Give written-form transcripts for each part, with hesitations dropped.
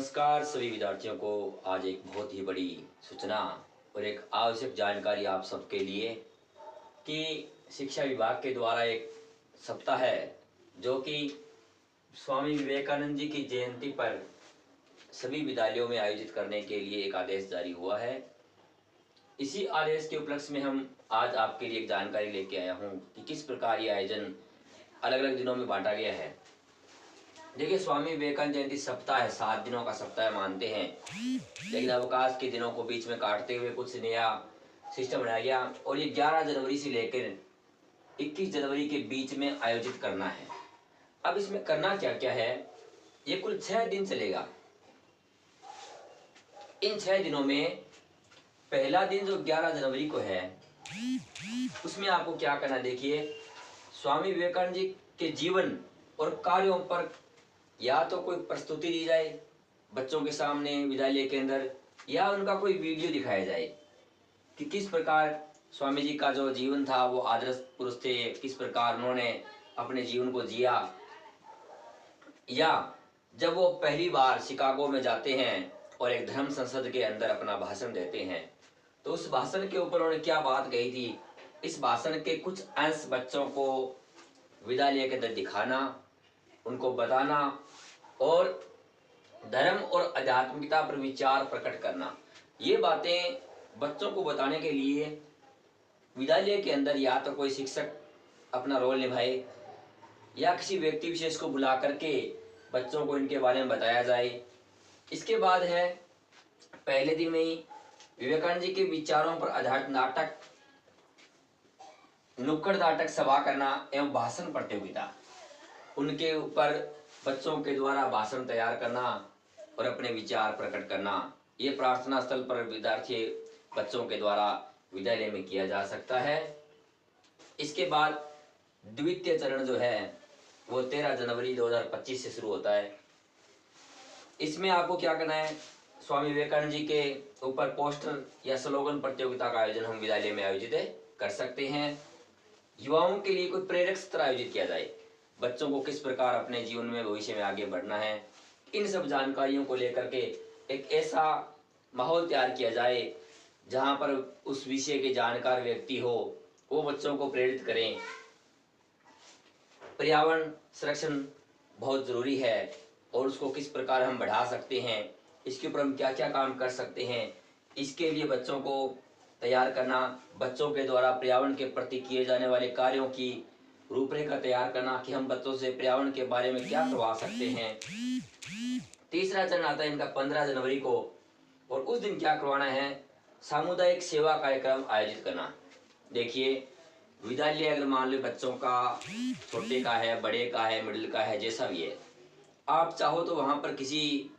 नमस्कार सभी विद्यार्थियों को। आज एक बहुत ही बड़ी सूचना और एक आवश्यक जानकारी आप सबके लिए कि शिक्षा विभाग के द्वारा एक सप्ताह है जो कि स्वामी विवेकानंद जी की जयंती पर सभी विद्यालयों में आयोजित करने के लिए एक आदेश जारी हुआ है। इसी आदेश के उपलक्ष्य में हम आज आपके लिए एक जानकारी लेके आया हूँ कि किस प्रकार ये आयोजन अलग अलग दिनों में बांटा गया है। देखिए, स्वामी विवेकानंद जयंती सप्ताह है, 7 दिनों का सप्ताह मानते हैं, लेकिन अवकाश के दिनों को बीच में काटते हुए कुछ नया सिस्टम बनाया गया और ये 11 जनवरी से लेकर 21 जनवरी के बीच में आयोजित करना है। अब इसमें करना क्या क्या है, ये कुल 6 दिन चलेगा। इन 6 दिनों में पहला दिन जो 11 जनवरी को है, उसमें आपको क्या करना है। देखिए, स्वामी विवेकानंद जी के जीवन और कार्यों पर या तो कोई प्रस्तुति दी जाए बच्चों के सामने विद्यालय के अंदर, या उनका कोई वीडियो दिखाया जाए कि किस प्रकार स्वामी जी का जो जीवन था वो आदर्श पुरुष थे, किस प्रकार उन्होंने अपने जीवन को जिया। या जब वो पहली बार शिकागो में जाते हैं और एक धर्म संसद के अंदर अपना भाषण देते हैं, तो उस भाषण के ऊपर उन्होंने क्या बात कही थी, इस भाषण के कुछ अंश बच्चों को विद्यालय के अंदर दिखाना, उनको बताना और धर्म और आध्यात्मिकता पर विचार प्रकट करना। ये बातें बच्चों को बताने के लिए विद्यालय के अंदर या तो कोई शिक्षक अपना रोल निभाए या किसी व्यक्ति विशेष को बुला करके बच्चों को इनके बारे में बताया जाए। इसके बाद है पहले दिन में ही विवेकानंद जी के विचारों पर आधारित नाटक, नुक्कड़ नाटक सभा करना एवं भाषण प्रतियोगिता, उनके ऊपर बच्चों के द्वारा भाषण तैयार करना और अपने विचार प्रकट करना। ये प्रार्थना स्थल पर विद्यार्थी बच्चों के द्वारा विद्यालय में किया जा सकता है। इसके बाद द्वितीय चरण जो है वो 13 जनवरी 2025 से शुरू होता है। इसमें आपको क्या करना है, स्वामी विवेकानंद जी के ऊपर पोस्टर या स्लोगन प्रतियोगिता का आयोजन हम विद्यालय में आयोजित कर सकते हैं। युवाओं के लिए कोई प्रेरक सत्र आयोजित किया जाए, बच्चों को किस प्रकार अपने जीवन में भविष्य में आगे बढ़ना है, इन सब जानकारियों को लेकर के एक ऐसा माहौल तैयार किया जाए जहां पर उस विषय के जानकार व्यक्ति हो, वो बच्चों को प्रेरित करें। पर्यावरण संरक्षण बहुत जरूरी है और उसको किस प्रकार हम बढ़ा सकते हैं, इसके ऊपर हम क्या क्या काम कर सकते हैं, इसके लिए बच्चों को तैयार करना, बच्चों के द्वारा पर्यावरण के प्रति किए जाने वाले कार्यों की रूपरेखा तैयार करना कि हम बच्चों से पर्यावरण के बारे में क्या करवा सकते हैं। तीसरा चरण आता है इनका 15 जनवरी को, और उस दिन क्या करवाना है, सामुदायिक सेवा कार्यक्रम आयोजित करना। देखिए, विद्यालय अगर मान लो बच्चों का छोटे का है, बड़े का है, मिडिल का है, जैसा भी है, आप चाहो तो वहां पर किसी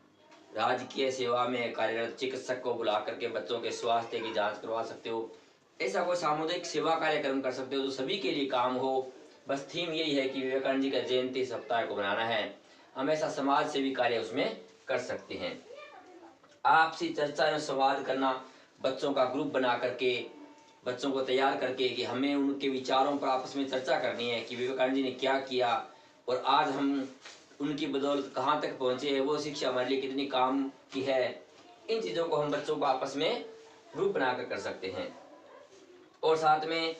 राजकीय सेवा में कार्यरत चिकित्सक को बुला करके बच्चों के स्वास्थ्य की जांच करवा सकते हो। ऐसा कोई सामुदायिक सेवा कार्यक्रम कर सकते हो जो सभी के लिए काम हो। बस थीम यही है कि विवेकानंद जी का जयंती सप्ताह को बनाना है, हम ऐसा समाज सेवी कार्य उसमें कर सकते हैं। आपसी चर्चा एवं संवाद करना, बच्चों का ग्रुप बना करके बच्चों को तैयार करके कि हमें उनके विचारों पर आपस में चर्चा करनी है कि विवेकानंद जी ने क्या किया और आज हम उनकी बदौलत कहाँ तक पहुंचे हैं, वो शिक्षा हमारे लिए कितनी काम की है। इन चीज़ों को हम बच्चों को आपस में ग्रुप बनाकर कर सकते हैं। और साथ में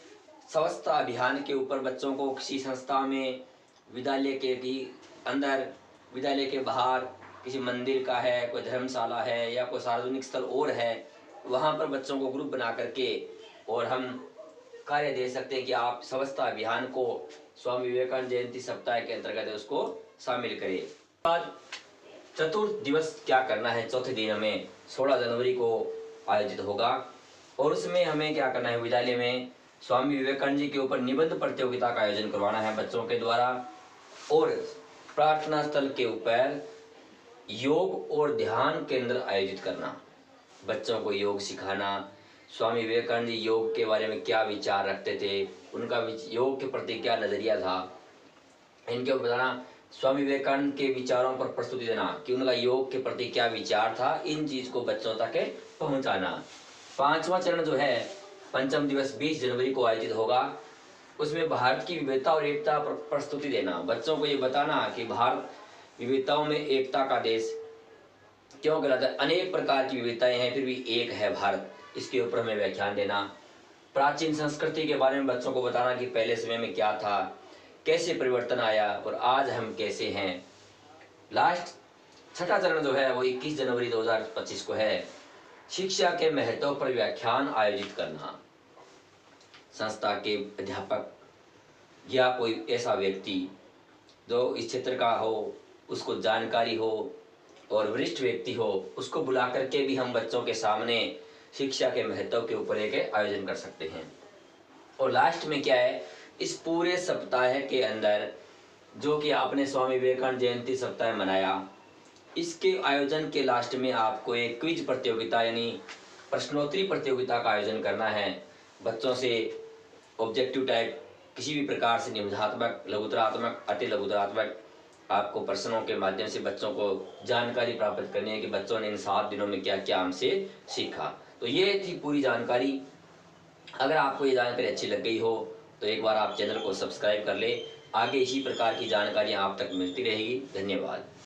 स्वच्छता अभियान के ऊपर बच्चों को किसी संस्था में, विद्यालय के भी अंदर, विद्यालय के बाहर किसी मंदिर का है, कोई धर्मशाला है या कोई सार्वजनिक स्थल और है, वहाँ पर बच्चों को ग्रुप बना करके और हम कार्य दे सकते हैं कि आप स्वच्छता अभियान को स्वामी विवेकानंद जयंती सप्ताह के अंतर्गत उसको शामिल करिए। आज चतुर्थ दिवस क्या करना है, चौथे दिन हमें 16 जनवरी को आयोजित होगा और उसमें हमें क्या करना है, विद्यालय में स्वामी विवेकानंद जी के ऊपर निबंध प्रतियोगिता का आयोजन करवाना है बच्चों के द्वारा। और प्रार्थना स्थल के ऊपर योग और ध्यान केंद्र आयोजित करना, बच्चों को योग सिखाना, स्वामी विवेकानंद जी योग के बारे में क्या विचार रखते थे, उनका योग के प्रति क्या नजरिया था, इनके ऊपर बताना। स्वामी विवेकानंद के विचारों पर प्रस्तुति देना कि उनका योग के प्रति क्या विचार था, इन चीज को बच्चों तक पहुंचाना। पांचवा चरण जो है, पंचम दिवस 20 जनवरी को आयोजित होगा, उसमें भारत की विविधता और एकता पर प्रस्तुति देना, बच्चों को ये बताना कि भारत विविधताओं में एकता का देश क्यों कहलाता है? अनेक प्रकार की विविधताएं हैं फिर भी एक है भारत, इसके ऊपर हमें व्याख्यान देना। प्राचीन संस्कृति के बारे में बच्चों को बताना कि पहले समय में क्या था, कैसे परिवर्तन आया और आज हम कैसे हैं। लास्ट छठा चरण जो है वो 21 जनवरी 2025 को है, शिक्षा के महत्व पर व्याख्यान आयोजित करना। संस्था के अध्यापक या कोई ऐसा व्यक्ति जो इस क्षेत्र का हो, उसको जानकारी हो और वरिष्ठ व्यक्ति हो, उसको बुला करके भी हम बच्चों के सामने शिक्षा के महत्व के ऊपर एक आयोजन कर सकते हैं। और लास्ट में क्या है, इस पूरे सप्ताह के अंदर जो कि आपने स्वामी विवेकानंद जयंती सप्ताह मनाया, इसके आयोजन के लास्ट में आपको एक क्विज प्रतियोगिता यानी प्रश्नोत्तरी प्रतियोगिता का आयोजन करना है। बच्चों से ऑब्जेक्टिव टाइप किसी भी प्रकार से निबंधात्मक, लघुतरात्मक, अति लघुतरात्मक आपको प्रश्नों के माध्यम से बच्चों को जानकारी प्राप्त करनी है कि बच्चों ने इन 7 दिनों में क्या क्या हमसे सीखा। तो ये थी पूरी जानकारी। अगर आपको ये जानकारी अच्छी लग गई हो तो एक बार आप चैनल को सब्सक्राइब कर ले। आगे इसी प्रकार की जानकारियाँ आप तक मिलती रहेगी। धन्यवाद।